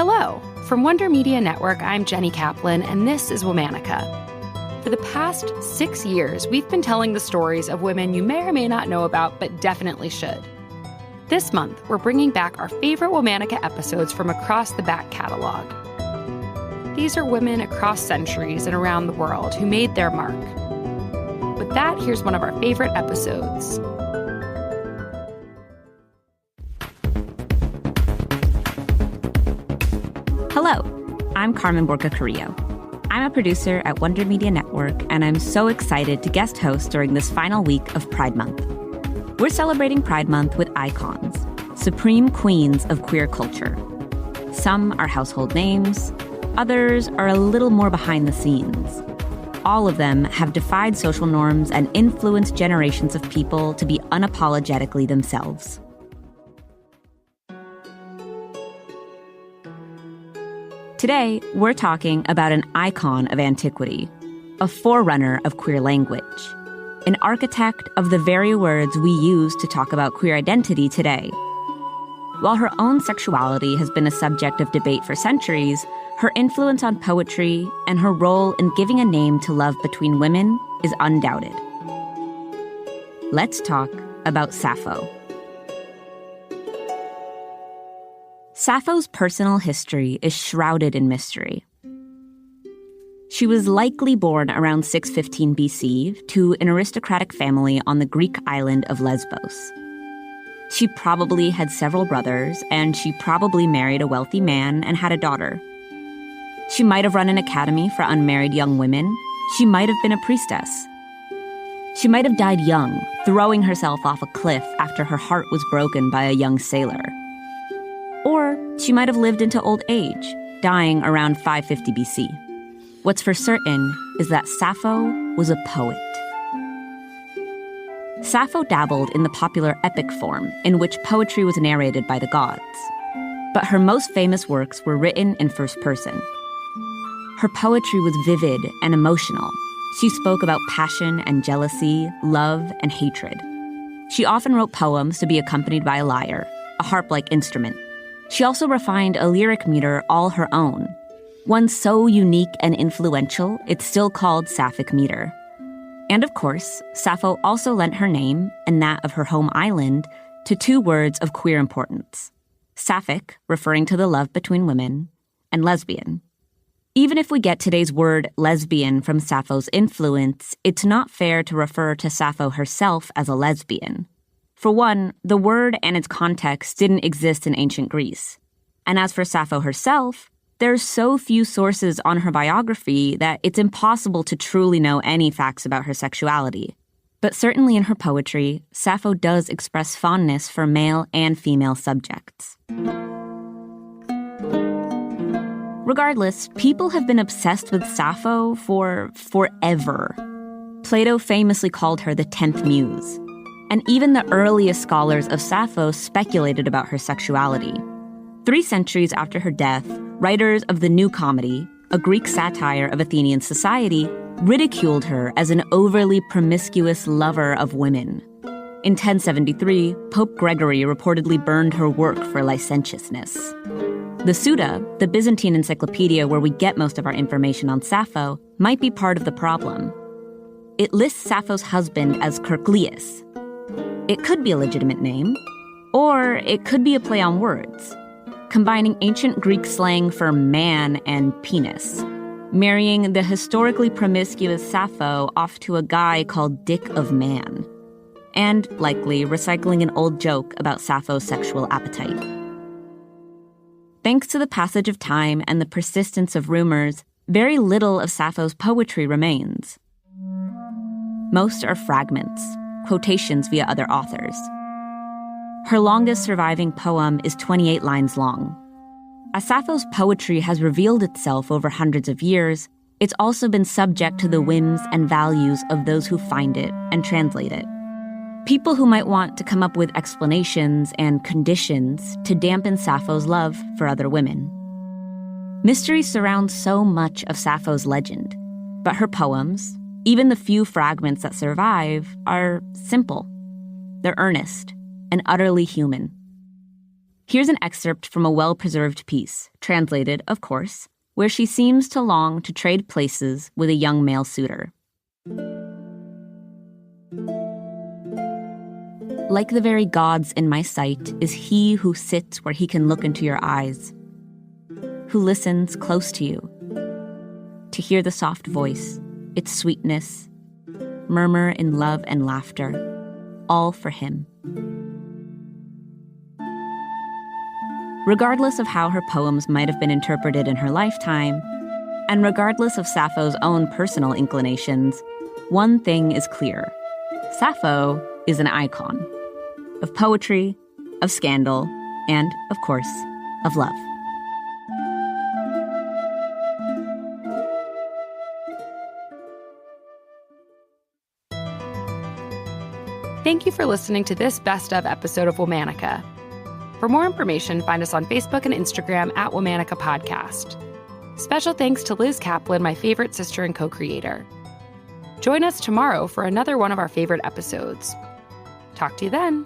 Hello. From Wonder Media Network, I'm Jenny Kaplan, and this is Womanica. For the past 6 years, we've been telling the stories of women you may or may not know about, but definitely should. This month, we're bringing back our favorite Womanica episodes from across the back catalog. These are women across centuries and around the world who made their mark. With that, here's one of our favorite episodes. Hello, I'm Carmen Borca Carrillo. I'm a producer at Wonder Media Network, and I'm so excited to guest host during this final week of Pride Month. We're celebrating Pride Month with icons, supreme queens of queer culture. Some are household names, others are a little more behind the scenes. All of them have defied social norms and influenced generations of people to be unapologetically themselves. Today, we're talking about an icon of antiquity, a forerunner of queer language, an architect of the very words we use to talk about queer identity today. While her own sexuality has been a subject of debate for centuries, her influence on poetry and her role in giving a name to love between women is undoubted. Let's talk about Sappho. Sappho's personal history is shrouded in mystery. She was likely born around 615 BC to an aristocratic family on the Greek island of Lesbos. She probably had several brothers, and she probably married a wealthy man and had a daughter. She might have run an academy for unmarried young women. She might have been a priestess. She might have died young, throwing herself off a cliff after her heart was broken by a young sailor. Or she might have lived into old age, dying around 550 BC. What's for certain is that Sappho was a poet. Sappho dabbled in the popular epic form, in which poetry was narrated by the gods. But her most famous works were written in first person. Her poetry was vivid and emotional. She spoke about passion and jealousy, love and hatred. She often wrote poems to be accompanied by a lyre, a harp-like instrument. She also refined a lyric meter all her own, one so unique and influential, it's still called Sapphic meter. And of course, Sappho also lent her name, and that of her home island, to two words of queer importance: Sapphic, referring to the love between women, and lesbian. Even if we get today's word lesbian from Sappho's influence, it's not fair to refer to Sappho herself as a lesbian. For one, the word and its context didn't exist in ancient Greece. And as for Sappho herself, there's so few sources on her biography that it's impossible to truly know any facts about her sexuality. But certainly in her poetry, Sappho does express fondness for male and female subjects. Regardless, people have been obsessed with Sappho for forever. Plato famously called her the 10th muse. And even the earliest scholars of Sappho speculated about her sexuality. 3 centuries after her death, writers of the New Comedy, a Greek satire of Athenian society, ridiculed her as an overly promiscuous lover of women. In 1073, Pope Gregory reportedly burned her work for licentiousness. The Suda, the Byzantine encyclopedia where we get most of our information on Sappho, might be part of the problem. It lists Sappho's husband as Kerklius. It could be a legitimate name, or it could be a play on words, combining ancient Greek slang for man and penis, marrying the historically promiscuous Sappho off to a guy called Dick of Man, and likely recycling an old joke about Sappho's sexual appetite. Thanks to the passage of time and the persistence of rumors, very little of Sappho's poetry remains. Most are fragments, quotations via other authors. Her longest surviving poem is 28 lines long. As Sappho's poetry has revealed itself over hundreds of years, it's also been subject to the whims and values of those who find it and translate it. People who might want to come up with explanations and conditions to dampen Sappho's love for other women. Mystery surrounds so much of Sappho's legend, but her poems, even the few fragments that survive, are simple. They're earnest and utterly human. Here's an excerpt from a well-preserved piece, translated, of course, where she seems to long to trade places with a young male suitor. Like the very gods in my sight is he who sits where he can look into your eyes, who listens close to you, to hear the soft voice, its sweetness, murmur in love and laughter, all for him. Regardless of how her poems might have been interpreted in her lifetime, and regardless of Sappho's own personal inclinations, one thing is clear. Sappho is an icon of poetry, of scandal, and, of course, of love. Thank you for listening to this best of episode of Womanica. For more information, find us on Facebook and Instagram at Womanica Podcast. Special thanks to Liz Kaplan, my favorite sister and co-creator. Join us tomorrow for another one of our favorite episodes. Talk to you then.